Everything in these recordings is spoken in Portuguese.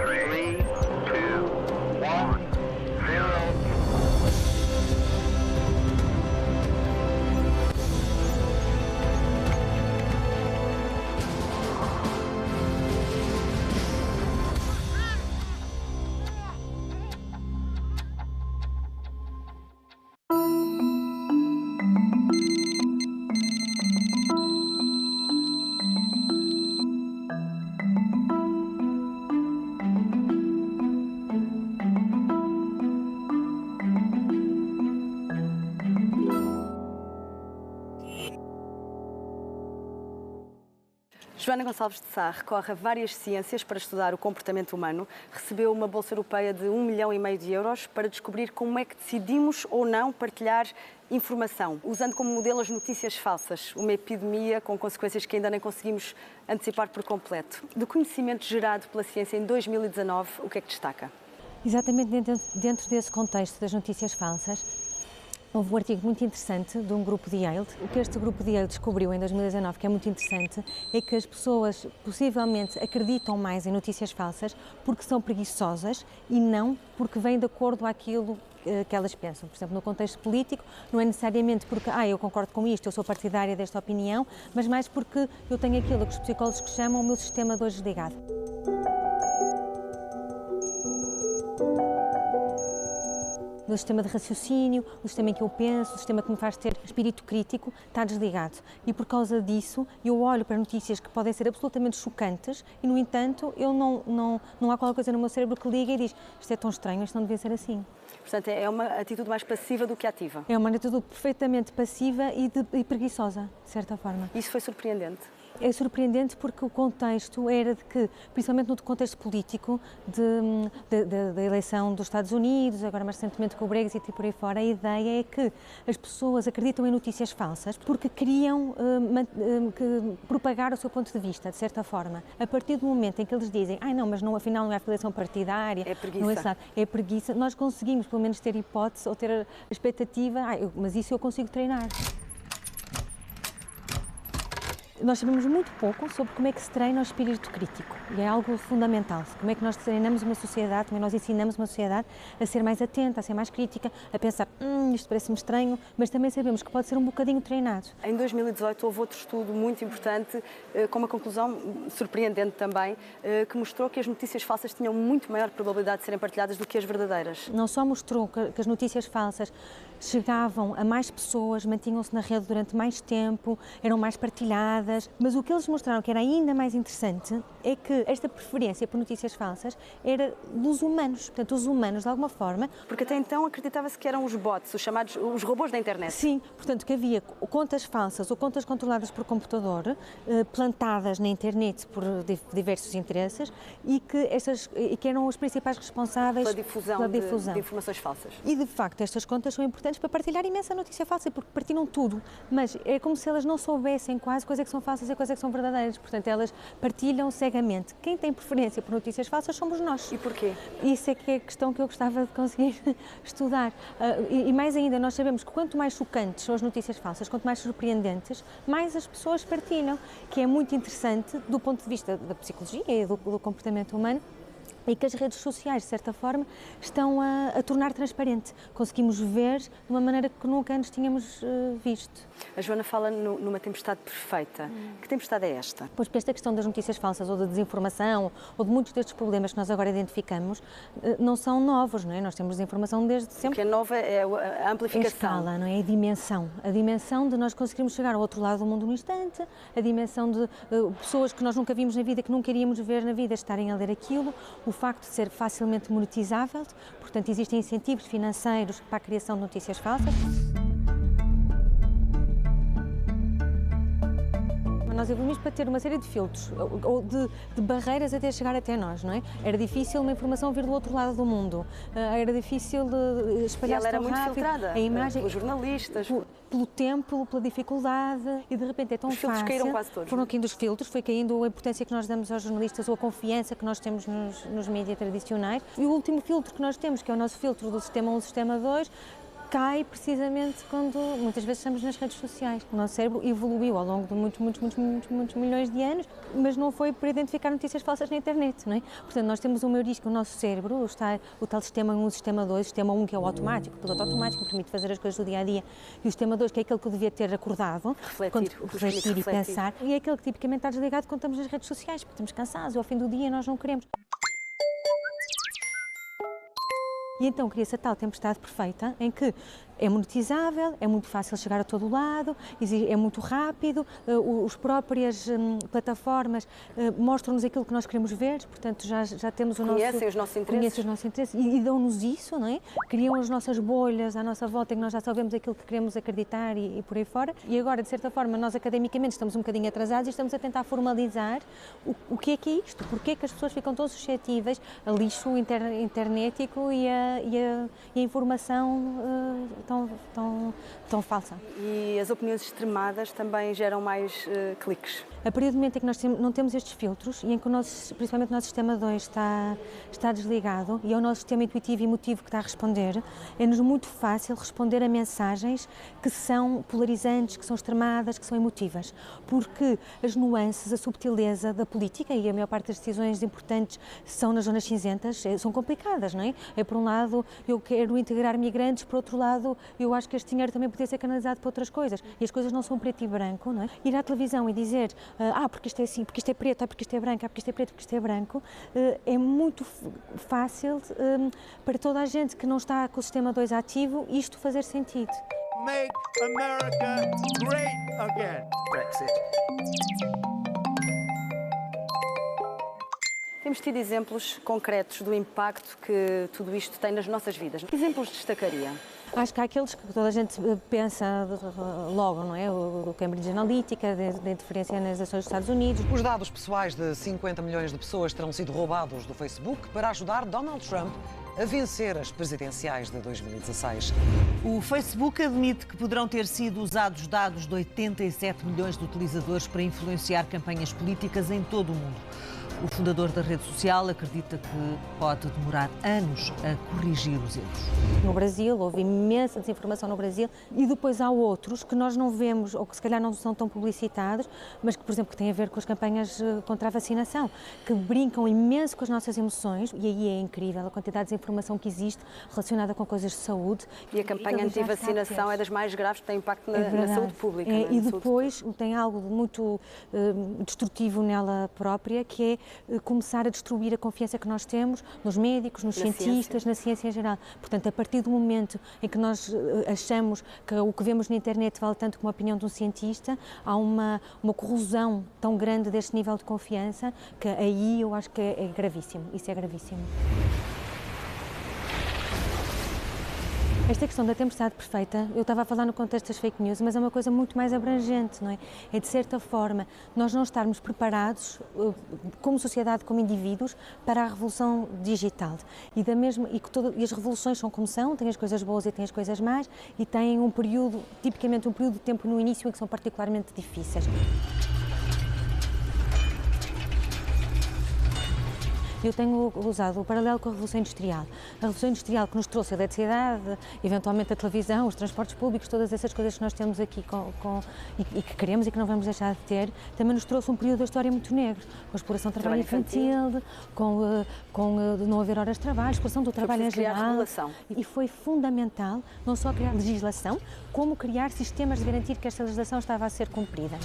3, 2, 1, 0. Joana Gonçalves de Sá recorre a várias ciências para estudar o comportamento humano. Recebeu uma bolsa europeia de 1,5 milhão de euros para descobrir como é que decidimos ou não partilhar informação, usando como modelo as notícias falsas, uma epidemia com consequências que ainda nem conseguimos antecipar por completo. Do conhecimento gerado pela ciência em 2019, o que é que destaca? Exatamente dentro desse contexto das notícias falsas, houve um artigo muito interessante de um grupo de Yale. O que este grupo de Yale descobriu em 2019, que é muito interessante, é que as pessoas possivelmente acreditam mais em notícias falsas porque são preguiçosas e não porque vêm de acordo àquilo que elas pensam. Por exemplo, no contexto político, não é necessariamente porque eu concordo com isto, eu sou partidária desta opinião, mas mais porque eu tenho aquilo que os psicólogos chamam o meu sistema de hoje ligado. O meu sistema de raciocínio, o sistema em que eu penso, o sistema que me faz ter espírito crítico, está desligado. E por causa disso, eu olho para notícias que podem ser absolutamente chocantes e, no entanto, não há qualquer coisa no meu cérebro que liga e diz isto é tão estranho, isto não devia ser assim. Portanto, é uma atitude mais passiva do que ativa. É uma atitude perfeitamente passiva e preguiçosa, de certa forma. Isso foi surpreendente? É surpreendente porque o contexto era de que, principalmente no contexto político da eleição dos Estados Unidos, agora mais recentemente com o Brexit e por aí fora, a ideia é que as pessoas acreditam em notícias falsas porque queriam propagar o seu ponto de vista, de certa forma. A partir do momento em que eles dizem não, mas não, afinal não é afiliação partidária, é preguiça. Não é preguiça, nós conseguimos pelo menos ter hipótese ou ter a expectativa, mas isso eu consigo treinar. Nós sabemos muito pouco sobre como é que se treina o espírito crítico e é algo fundamental. Como é que nós treinamos uma sociedade, como é que nós ensinamos uma sociedade a ser mais atenta, a ser mais crítica, a pensar, isto parece-me estranho, mas também sabemos que pode ser um bocadinho treinado. Em 2018 houve outro estudo muito importante, com uma conclusão surpreendente também, que mostrou que as notícias falsas tinham muito maior probabilidade de serem partilhadas do que as verdadeiras. Não só mostrou que as notícias falsas chegavam a mais pessoas, mantinham-se na rede durante mais tempo, eram mais partilhadas, mas o que eles mostraram que era ainda mais interessante é que esta preferência por notícias falsas era dos humanos, portanto os humanos de alguma forma. Porque até então acreditava-se que eram os bots, os chamados os robôs da internet. Sim, portanto que havia contas falsas ou contas controladas por computador, plantadas na internet por diversos interesses e que eram os principais responsáveis pela difusão de informações falsas. E de facto estas contas são importantes para partilhar imensa notícia falsa, porque partilham tudo, mas é como se elas não soubessem quase coisas que são falsas e coisas que são verdadeiras, portanto elas partilham cegamente. Quem tem preferência por notícias falsas somos nós. E porquê? Isso é que é a questão que eu gostava de conseguir estudar. E mais ainda, nós sabemos que quanto mais chocantes são as notícias falsas, quanto mais surpreendentes, mais as pessoas partilham, que é muito interessante do ponto de vista da psicologia e do comportamento humano, e que as redes sociais, de certa forma, estão a tornar transparente. Conseguimos ver de uma maneira que nunca antes tínhamos visto. A Joana fala numa tempestade perfeita. Que tempestade é esta? Pois, para esta questão das notícias falsas ou da desinformação ou de muitos destes problemas que nós agora identificamos, não são novos, não é? Nós temos desinformação desde sempre. O que é nova é a amplificação. É a escala, não é? A dimensão. A dimensão de nós conseguirmos chegar ao outro lado do mundo num instante, a dimensão de pessoas que nós nunca vimos na vida, que nunca iríamos ver na vida, estarem a ler aquilo, o facto de ser facilmente monetizável, portanto existem incentivos financeiros para a criação de notícias falsas. Nós evoluímos para ter uma série de filtros, ou de barreiras até chegar até nós, não é? Era difícil uma informação vir do outro lado do mundo, era difícil espalhar-se tão rápido. Ela era muito filtrada, a imagem, pelos jornalistas. Pelo tempo, pela dificuldade, e de repente é tão fácil. Os filtros caíram quase todos. Foram caindo os filtros, foi caindo a importância que nós damos aos jornalistas ou a confiança que nós temos nos mídias tradicionais. E o último filtro que nós temos, que é o nosso filtro do sistema 1, sistema 2, cai precisamente quando muitas vezes estamos nas redes sociais. O nosso cérebro evoluiu ao longo de muitos milhões de anos, mas não foi por identificar notícias falsas na internet, não é? Portanto, nós temos um maior risco, o nosso cérebro, o tal sistema 1, sistema 2, sistema 1 que é o automático, o piloto automático, que permite fazer as coisas do dia a dia, e o sistema 2 que é aquele que eu devia ter acordado, refletir e pensar, e é aquele que tipicamente está desligado quando estamos nas redes sociais, porque estamos cansados, ou ao fim do dia nós não queremos. E então cria-se a tal tempestade perfeita em que é monetizável, é muito fácil chegar a todo lado, é muito rápido, as próprias plataformas mostram-nos aquilo que nós queremos ver, portanto já temos conhecem os nossos interesses e dão-nos isso, não é? Criam as nossas bolhas à nossa volta em que nós já só vemos aquilo que queremos acreditar e por aí fora. E agora, de certa forma, nós academicamente estamos um bocadinho atrasados e estamos a tentar formalizar o que é isto, porque é que as pessoas ficam tão suscetíveis a lixo internetico e a informação tão falsa. E as opiniões extremadas também geram mais cliques. A partir do momento em que nós não temos estes filtros e em que principalmente o nosso sistema 2 está desligado e é o nosso sistema intuitivo e emotivo que está a responder, é-nos muito fácil responder a mensagens que são polarizantes, que são extremadas, que são emotivas, porque as nuances, a subtileza da política e a maior parte das decisões importantes são nas zonas cinzentas, são complicadas, não é? Por um lado, eu quero integrar migrantes, por outro lado, eu acho que este dinheiro também podia ser canalizado para outras coisas. E as coisas não são preto e branco, não é? Ir à televisão e dizer porque isto é assim, porque isto é preto, porque isto é branco, porque isto é preto, porque isto é branco, é muito fácil para toda a gente que não está com o sistema 2 ativo isto fazer sentido. Make America great again. Brexit. Temos tido exemplos concretos do impacto que tudo isto tem nas nossas vidas. Que exemplos destacaria? Acho que há aqueles que toda a gente pensa logo, não é? O Cambridge Analytica, da interferência nas eleições dos Estados Unidos. Os dados pessoais de 50 milhões de pessoas terão sido roubados do Facebook para ajudar Donald Trump a vencer as presidenciais de 2016. O Facebook admite que poderão ter sido usados dados de 87 milhões de utilizadores para influenciar campanhas políticas em todo o mundo. O fundador da rede social acredita que pode demorar anos a corrigir os erros. No Brasil, houve imensa desinformação no Brasil e depois há outros que nós não vemos ou que se calhar não são tão publicitados, mas que, por exemplo, que têm a ver com as campanhas contra a vacinação, que brincam imenso com as nossas emoções e aí é incrível a quantidade de desinformação que existe relacionada com coisas de saúde. E a campanha anti-vacinação é das mais graves, que tem impacto na saúde pública. E depois tem algo muito destrutivo nela própria, que é começar a destruir a confiança que nós temos nos médicos, nos cientistas, na ciência em geral. Portanto, a partir do momento em que nós achamos que o que vemos na internet vale tanto como a opinião de um cientista, há uma corrosão tão grande deste nível de confiança que aí eu acho que é gravíssimo. Isso é gravíssimo. Esta questão da tempestade perfeita, eu estava a falar no contexto das fake news, mas é uma coisa muito mais abrangente, não é? É, de certa forma, nós não estarmos preparados, como sociedade, como indivíduos, para a revolução digital. E as revoluções são como são, têm as coisas boas e têm as coisas más, e têm tipicamente um período de tempo no início em que são particularmente difíceis. Eu tenho usado o paralelo com a Revolução Industrial. A Revolução Industrial que nos trouxe a eletricidade, eventualmente a televisão, os transportes públicos, todas essas coisas que nós temos aqui e que queremos e que não vamos deixar de ter, também nos trouxe um período da história muito negro, com a exploração do trabalho infantil, com não haver horas de trabalho, a exploração do trabalho em geral. E foi fundamental não só criar legislação, como criar sistemas de garantir que esta legislação estava a ser cumprida.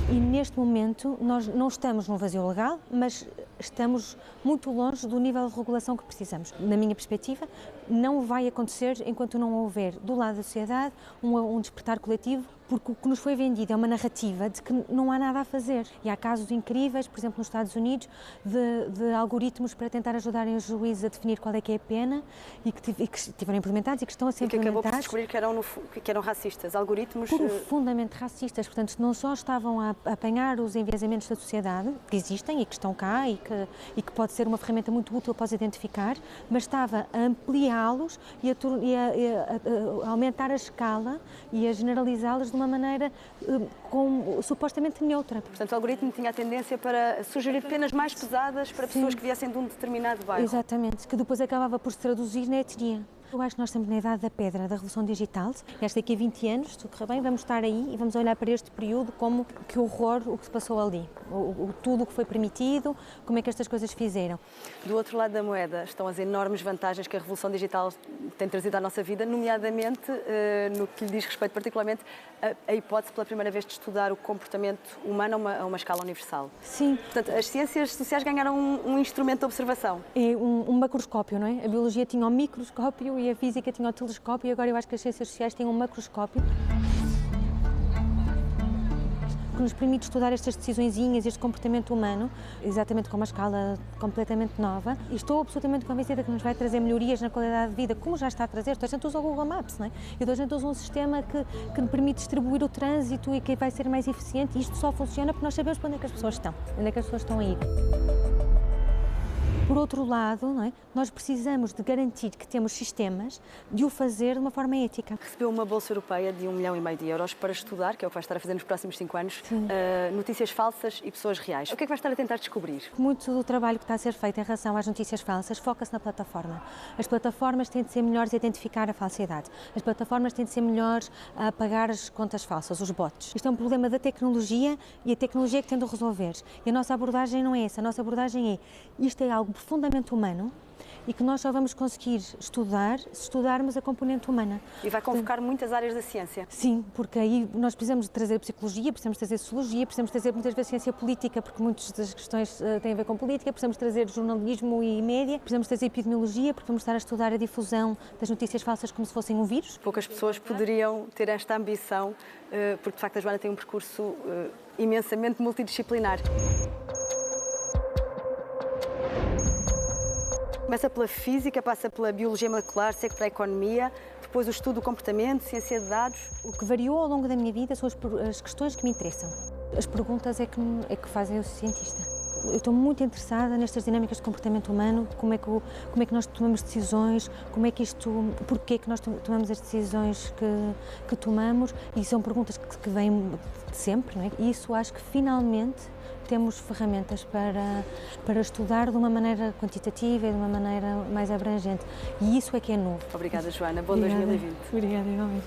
E neste momento nós não estamos num vazio legal, mas estamos muito longe do nível de regulação que precisamos. Na minha perspectiva, não vai acontecer enquanto não houver do lado da sociedade um despertar coletivo, porque o que nos foi vendido é uma narrativa de que não há nada a fazer. E há casos incríveis, por exemplo, nos Estados Unidos, de algoritmos para tentar ajudarem os juízes a definir qual é que é a pena e que estiveram implementados e que estão a ser implementados. E que acabou por descobrir que eram racistas, algoritmos... Profundamente racistas, portanto, não só estavam a apanhar os enviesamentos da sociedade, que existem e que estão cá e que pode ser uma ferramenta muito útil para os identificar, mas estava a ampliar ampliá-los e a aumentar a escala e a generalizá-los de uma maneira supostamente neutra. Portanto, o algoritmo tinha a tendência para sugerir penas mais pesadas para pessoas que viessem de um determinado bairro. Exatamente, que depois acabava por se traduzir na etnia. Eu acho que nós estamos na idade da pedra, da revolução digital. Esta daqui a 20 anos, se tudo correr bem, vamos estar aí e vamos olhar para este período como que horror o que se passou ali. Tudo o que foi permitido, como é que estas coisas fizeram. Do outro lado da moeda estão as enormes vantagens que a revolução digital tem trazido à nossa vida, nomeadamente no que lhe diz respeito particularmente a hipótese pela primeira vez de estudar o comportamento humano a uma escala universal. Sim. Portanto, as ciências sociais ganharam um instrumento de observação. É um macroscópio, não é? A biologia tinha o microscópio e a física tinha o telescópio e agora eu acho que as ciências sociais têm um macroscópio que nos permite estudar estas decisõezinhas, este comportamento humano, exatamente com uma escala completamente nova. E estou absolutamente convencida que nos vai trazer melhorias na qualidade de vida, como já está a trazer. Toda a gente usa o Google Maps, não é? E toda a gente usa um sistema que permite distribuir o trânsito e que vai ser mais eficiente. E isto só funciona porque nós sabemos para onde é que as pessoas estão, onde é que as pessoas estão a ir. Por outro lado, não é? Nós precisamos de garantir que temos sistemas de o fazer de uma forma ética. Recebeu uma bolsa europeia de 1,5 milhão de euros para estudar, que é o que vai estar a fazer nos próximos 5 anos, notícias falsas e pessoas reais. O que é que vai estar a tentar descobrir? Muito do trabalho que está a ser feito em relação às notícias falsas foca-se na plataforma. As plataformas têm de ser melhores a identificar a falsidade. As plataformas têm de ser melhores a apagar as contas falsas, os bots. Isto é um problema da tecnologia e a tecnologia é que tem de o resolver. E a nossa abordagem não é essa. A nossa abordagem é isto é algo profundamente humano e que nós só vamos conseguir estudar se estudarmos a componente humana. E vai convocar muitas áreas da ciência. Sim, porque aí nós precisamos de trazer psicologia, precisamos trazer sociologia, precisamos trazer muitas vezes ciência política, porque muitas das questões têm a ver com política, precisamos trazer jornalismo e média, precisamos trazer epidemiologia, porque vamos estar a estudar a difusão das notícias falsas como se fossem um vírus. Poucas pessoas poderiam ter esta ambição, porque de facto a Joana tem um percurso imensamente multidisciplinar. Começa pela física, passa pela biologia molecular, segue para a economia, depois o estudo do comportamento, ciência de dados. O que variou ao longo da minha vida são as questões que me interessam. As perguntas é que fazem o cientista. Eu estou muito interessada nestas dinâmicas de comportamento humano, como é que nós tomamos decisões, porquê que nós tomamos as decisões que tomamos, e são perguntas que vêm de sempre, não é? E isso acho que finalmente temos ferramentas para estudar de uma maneira quantitativa e de uma maneira mais abrangente. E isso é que é novo. Obrigada, Joana. Bom 2020. Obrigada, igualmente.